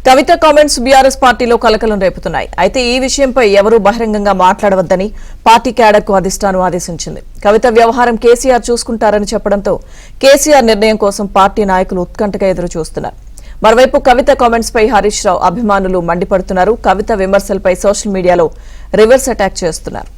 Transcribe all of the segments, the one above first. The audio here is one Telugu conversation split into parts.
కవిత కామెంట్స్ బీఆర్ఎస్ పార్టీలో కలకలం రేపుతున్నాయి. అయితే ఈ విషయంపై ఎవరూ బహిరంగంగా మాట్లాడవద్దని పార్టీ క్యాడర్కు అధిష్టానం ఆదేశించింది. కవిత వ్యవహారం కేసీఆర్ చూసుకుంటారని చెప్పడంతో కేసీఆర్ నిర్ణయం కోసం పార్టీ నాయకులు ఉత్కంఠగా ఎదురు చూస్తున్నారు. మరోవైపు కవిత కామెంట్స్ పై హరీష్ రావు అభిమానులు మండిపడుతున్నారు. కవిత విమర్శలపై సోషల్ మీడియాలో రివర్స్ అటాక్ చేస్తున్నారు.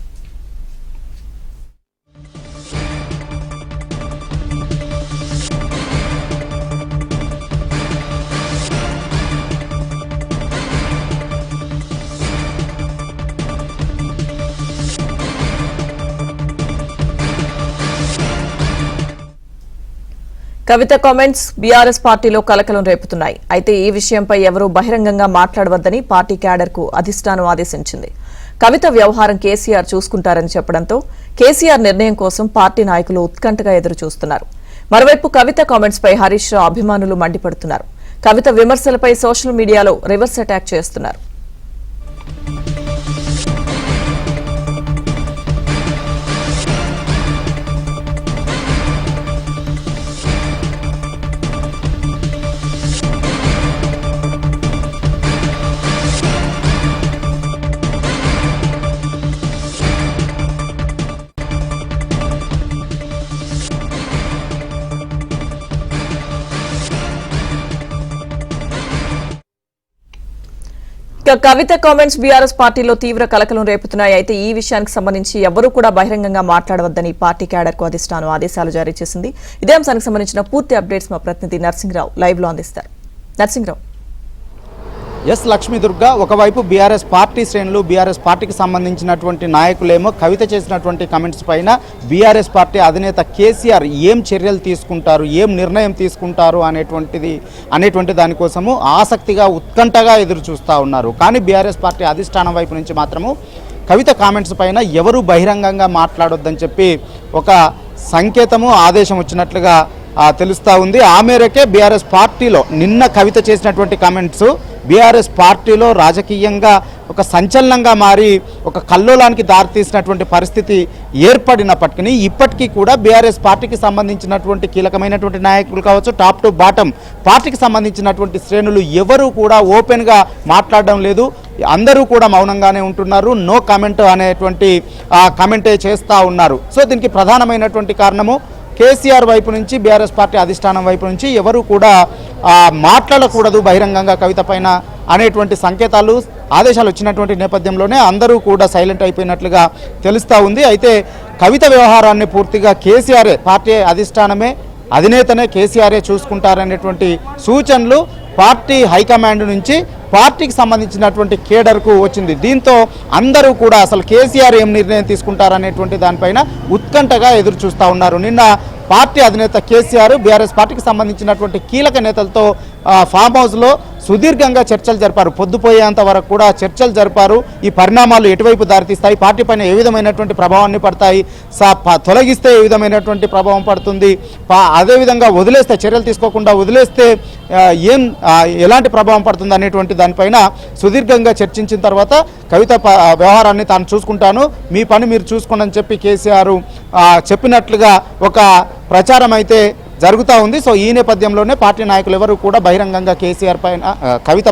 కవిత కామెంట్స్ బీఆర్ఎస్ పార్టీలో కలకలం రేపుతున్నాయి. అయితే ఈ విషయంపై ఎవరూ బహిరంగంగా మాట్లాడవద్దని పార్టీ క్యాడర్కు అధిష్టానం ఆదేశించింది. కవిత వ్యవహారం కేసీఆర్ చూసుకుంటారని చెప్పడంతో కేసీఆర్ నిర్ణయం కోసం పార్టీ నాయకులు ఉత్కంఠగా ఎదురు చూస్తున్నారు. మరోవైపు కవిత కామెంట్స్ పై హరీష్ రావు అభిమానులు మండిపడుతున్నారు. కవిత విమర్శలపై సోషల్ మీడియాలో రివర్స్ అటాక్ చేస్తున్నారు. కవిత కామెంట్స్ బీఆర్ఎస్ పార్టీలో తీవ్ర కలకలం రేపుతున్నాయి. అయితే ఈ విషయానికి సంబంధించి ఎవరూ కూడా బహిరంగంగా మాట్లాడవద్దని పార్టీ క్యాడర్కు అధిష్టానం ఆదేశాలు జారీ చేసింది. ఇదే అంశానికి సంబంధించిన పూర్తి అప్డేట్స్ మా ప్రతినిధి నర్సింగ్రావు లైవ్ లో అందిస్తారు. నర్సింగ్రావు. ఎస్ లక్ష్మీ దుర్గా, ఒకవైపు బీఆర్ఎస్ పార్టీ శ్రేణులు, బీఆర్ఎస్ పార్టీకి సంబంధించినటువంటి నాయకులేమో కవిత చేసినటువంటి కమెంట్స్ పైన బీఆర్ఎస్ పార్టీ అధినేత కేసీఆర్ ఏం చర్యలు తీసుకుంటారు, ఏం నిర్ణయం తీసుకుంటారు అనేటువంటి దానికోసము ఆసక్తిగా ఉత్కంఠగా ఎదురు చూస్తూ ఉన్నారు. కానీ బీఆర్ఎస్ పార్టీ అధిష్టానం వైపు నుంచి మాత్రము కవిత కామెంట్స్ పైన ఎవరూ బహిరంగంగా మాట్లాడొద్దని చెప్పి ఒక సంకేతము, ఆదేశం వచ్చినట్లుగా తెలుస్తూ ఉంది. ఆ మేరకే బీఆర్ఎస్ పార్టీలో నిన్న కవిత చేసినటువంటి కామెంట్స్ బీఆర్ఎస్ పార్టీలో రాజకీయంగా ఒక సంచలనంగా మారి ఒక కల్లోలానికి దారితీసినటువంటి పరిస్థితి ఏర్పడినప్పటికీ ఇప్పటికీ కూడా బీఆర్ఎస్ పార్టీకి సంబంధించినటువంటి కీలకమైనటువంటి నాయకులు కావచ్చు, టాప్ టు బాటం పార్టీకి సంబంధించినటువంటి శ్రేణులు ఎవరూ కూడా ఓపెన్గా మాట్లాడడం లేదు. అందరూ కూడా మౌనంగానే ఉంటున్నారు. నో కామెంట్ అనేటువంటి కామెంటే చేస్తూ ఉన్నారు. సో దీనికి ప్రధానమైనటువంటి కారణము కేసీఆర్ వైపు నుంచి, బీఆర్ఎస్ పార్టీ అధిష్టానం వైపు నుంచి ఎవరు కూడా మాట్లాడకూడదు బహిరంగంగా కవిత పైన అనేటువంటి సంకేతాలు, ఆదేశాలు వచ్చినటువంటి నేపథ్యంలోనే అందరూ కూడా సైలెంట్ అయిపోయినట్లుగా తెలుస్తూ ఉంది. అయితే కవిత వ్యవహారాన్ని పూర్తిగా కేసీఆరే, పార్టీ అధిష్టానమే, అధినేతనే కేసీఆరే చూసుకుంటారనేటువంటి సూచనలు పార్టీ హైకమాండ్ నుంచి పార్టీకి సంబంధించినటువంటి కేడర్కు వచ్చింది. దీంతో అందరూ కూడా అసలు కేసీఆర్ ఏం నిర్ణయం తీసుకుంటారనేటువంటి దానిపైన ఉత్కంఠగా ఎదురు చూస్తూ ఉన్నారు. నిన్న పార్టీ అధినేత కేసీఆర్ బీఆర్ఎస్ పార్టీకి సంబంధించినటువంటి కీలక నేతలతో ఫామ్ హౌస్లో సుదీర్ఘంగా చర్చలు జరిపారు. పొద్దుపోయేంత వరకు కూడా చర్చలు జరిపారు. ఈ పరిణామాలు ఎటువైపు దారితీస్తాయి, పార్టీ పైన ఏ విధమైనటువంటి ప్రభావాన్ని పడతాయి, తొలగిస్తే ఏ విధమైనటువంటి ప్రభావం పడుతుంది, అదేవిధంగా వదిలేస్తే, చర్యలు తీసుకోకుండా వదిలేస్తే ఎలాంటి ప్రభావం పడుతుంది అనేటువంటి దానిపైన సుదీర్ఘంగా చర్చించిన తర్వాత కవిత వ్యవహారాన్ని తాను చూసుకుంటాను, మీ పని మీరు చూసుకోండి అని చెప్పి కేసీఆర్ చెప్పినట్లుగా ఒక ప్రచారం అయితే జరుగుతూ ఉంది. సో ఈ నేపథ్యంలోనే పార్టీ నాయకులు ఎవరు కూడా బహిరంగంగా కేసీఆర్ పైన, కవిత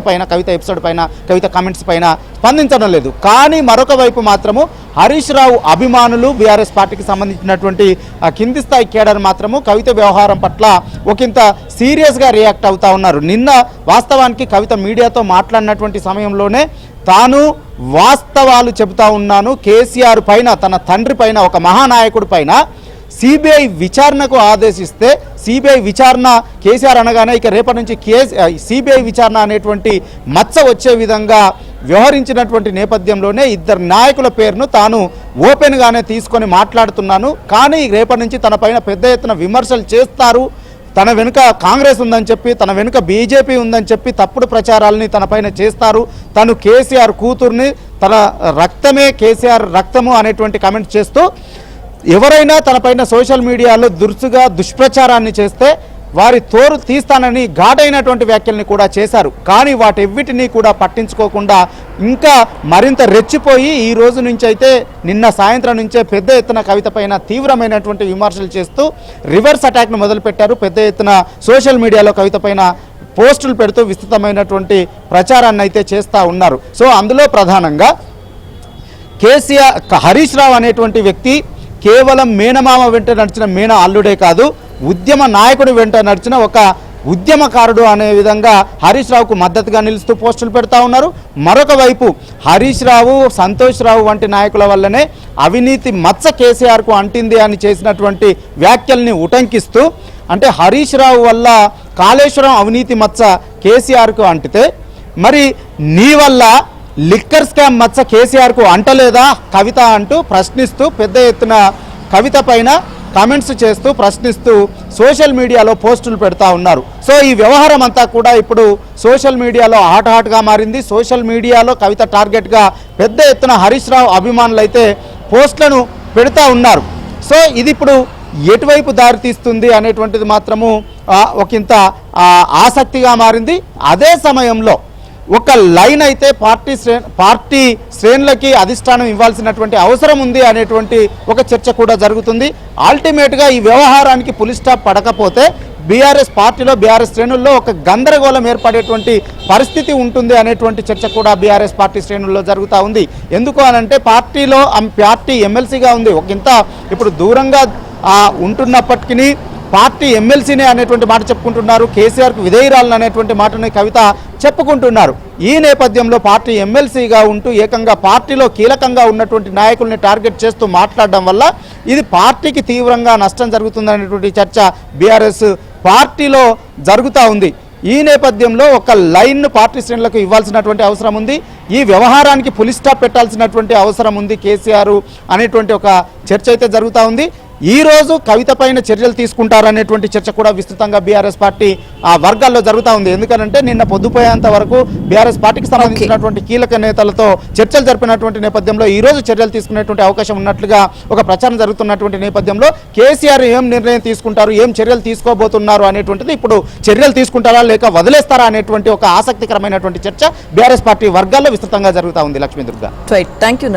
ఎపిసోడ్ పైన, కవిత కామెంట్స్ పైన స్పందించడం లేదు. కానీ మరొక వైపు మాత్రము హరీష్ రావు అభిమానులు, బీఆర్ఎస్ పార్టీకి సంబంధించినటువంటి కింది స్థాయి కేడర్ మాత్రము కవిత వ్యవహారం పట్ల ఒకంత సీరియస్గా రియాక్ట్ అవుతూ ఉన్నారు. నిన్న వాస్తవానికి కవిత మీడియాతో మాట్లాడినటువంటి సమయంలోనే తాను వాస్తవాలు చెబుతా ఉన్నాను, కేసీఆర్ పైన, తన తండ్రి పైన, ఒక మహానాయకుడి పైన సిబిఐ విచారణకు ఆదేశిస్తే సిబిఐ విచారణ, కేసీఆర్ అనగానే ఇక రేపటి నుంచి సిబిఐ విచారణ అనేటువంటి మచ్చ వచ్చే విధంగా వ్యవహరించినటువంటి నేపథ్యంలోనే ఇద్దరు నాయకుల పేరును తాను ఓపెన్గానే తీసుకొని మాట్లాడుతున్నాను. కానీ రేపటి నుంచి తన పైన పెద్ద ఎత్తున విమర్శలు చేస్తారు, తన వెనుక కాంగ్రెస్ ఉందని చెప్పి, తన వెనుక బీజేపీ ఉందని చెప్పి తప్పుడు ప్రచారాలని తన పైన చేస్తారు, తను కేసీఆర్ కూతుర్ని, తన రక్తమే కేసీఆర్ రక్తము అనేటువంటి కామెంట్స్ చేస్తూ ఎవరైనా తనపైన సోషల్ మీడియాలో దురుసుగా దుష్ప్రచారాన్ని చేస్తే వారి తోరు తీస్తానని ఘాటైనటువంటి వ్యాఖ్యల్ని కూడా చేశారు. కానీ వాటెవ్విటినీ కూడా పట్టించుకోకుండా ఇంకా మరింత రెచ్చిపోయి ఈ రోజు నుంచి అయితే నిన్న సాయంత్రం నుంచే పెద్ద ఎత్తున కవిత పైన తీవ్రమైనటువంటి విమర్శలు చేస్తూ రివర్స్ అటాక్ను మొదలుపెట్టారు. పెద్ద ఎత్తున సోషల్ మీడియాలో కవిత పైన పోస్టులు పెడుతూ విస్తృతమైనటువంటి ప్రచారాన్ని అయితే చేస్తూ ఉన్నారు. సో అందులో ప్రధానంగా కేసీఆర్ హరీష్ రావు అనేటువంటి వ్యక్తి కేవలం మేనమామ వెంట నడిచిన మేన అల్లుడే కాదు, ఉద్యమ నాయకుడి వెంట నడిచిన ఒక ఉద్యమకారుడు అనే విధంగా హరీష్ రావుకు మద్దతుగా నిలుస్తూ పోస్టులు పెడతా ఉన్నారు. మరొక వైపు హరీష్ రావు, సంతోష్ రావు వంటి నాయకుల వల్లనే అవినీతి మచ్చ కేసీఆర్కు అంటింది అని చేసినటువంటి వ్యాఖ్యల్ని ఉటంకిస్తూ, అంటే హరీష్ రావు వల్ల కాళేశ్వరం అవినీతి మచ్చ కేసీఆర్కు అంటితే మరి నీ వల్ల లిక్కర్ స్కామ్ మచ్చ కేసీఆర్కు అంటలేదా కవిత అంటూ ప్రశ్నిస్తూ పెద్ద ఎత్తున కవిత పైన కామెంట్స్ చేస్తూ ప్రశ్నిస్తూ సోషల్ మీడియాలో పోస్టులు పెడతా ఉన్నారు. సో ఈ వ్యవహారం అంతా కూడా ఇప్పుడు సోషల్ మీడియాలో హాట్గా మారింది. సోషల్ మీడియాలో కవిత టార్గెట్గా పెద్ద ఎత్తున హరీష్ రావు అభిమానులు అయితే పోస్టులను పెడతా ఉన్నారు. సో ఇది ఇప్పుడు ఎటువైపు దారితీస్తుంది అనేటువంటిది మాత్రము ఒకంత ఆసక్తిగా మారింది. అదే సమయంలో ఒక లైన్ అయితే పార్టీ శ్రేణులకి అధిష్టానం ఇవ్వాల్సినటువంటి అవసరం ఉంది అనేటువంటి ఒక చర్చ కూడా జరుగుతుంది. అల్టిమేట్గా ఈ వ్యవహారానికి పులి స్టాప్ పడకపోతే బీఆర్ఎస్ పార్టీలో బీఆర్ఎస్ శ్రేణుల్లో ఒక గందరగోళం ఏర్పడేటువంటి పరిస్థితి ఉంటుంది అనేటువంటి చర్చ కూడా బీఆర్ఎస్ పార్టీ శ్రేణుల్లో జరుగుతూ ఉంది. ఎందుకు అనంటే పార్టీ ఎమ్మెల్సీగా ఉంది, ఒకంత ఇప్పుడు దూరంగా ఉంటున్నప్పటికీ పార్టీ ఎమ్మెల్సీనే అనేటువంటి మాట చెప్పుకుంటున్నారు. కేసీఆర్కు విధేయురాలను అనేటువంటి మాటని కవిత చెప్పుకుంటున్నారు. ఈ నేపథ్యంలో పార్టీ ఎమ్మెల్సీగా ఉంటూ ఏకంగా పార్టీలో కీలకంగా ఉన్నటువంటి నాయకుల్ని టార్గెట్ చేస్తూ మాట్లాడడం వల్ల ఇది పార్టీకి తీవ్రంగా నష్టం జరుగుతుందనేటువంటి చర్చ బీఆర్ఎస్ పార్టీలో జరుగుతూ ఉంది. ఈ నేపథ్యంలో ఒక లైన్ను పార్టీ శ్రేణులకు ఇవ్వాల్సినటువంటి అవసరం ఉంది. ఈ వ్యవహారానికి పులి స్టాప్ పెట్టాల్సినటువంటి అవసరం ఉంది కేసీఆర్ అనేటువంటి ఒక చర్చ అయితే జరుగుతూ ఉంది. ఈ రోజు కవిత పైన చర్యలు తీసుకుంటారనేటువంటి చర్చ కూడా విస్తృతంగా బీఆర్ఎస్ పార్టీ వర్గాల్లో జరుగుతూ ఉంది. ఎందుకంటే నిన్న పొద్దుపోయేంత వరకు బీఆర్ఎస్ పార్టీకి సంబంధించినటువంటి కీలక నేతలతో చర్చలు జరిపినటువంటి నేపథ్యంలో ఈ రోజు చర్యలు తీసుకునేటువంటి అవకాశం ఉన్నట్లుగా ఒక ప్రచారం జరుగుతున్నటువంటి నేపథ్యంలో కేసీఆర్ ఏం నిర్ణయం తీసుకుంటారు, ఏం చర్యలు తీసుకోబోతున్నారు అనేటువంటిది ఇప్పుడు చర్యలు తీసుకుంటారా లేక వదిలేస్తారా అనేటువంటి ఒక ఆసక్తికరమైనటువంటి చర్చ బీఆర్ఎస్ పార్టీ వర్గాల్లో విస్తృతంగా జరుగుతూ ఉంది. లక్ష్మీ దుర్గా. Thank you.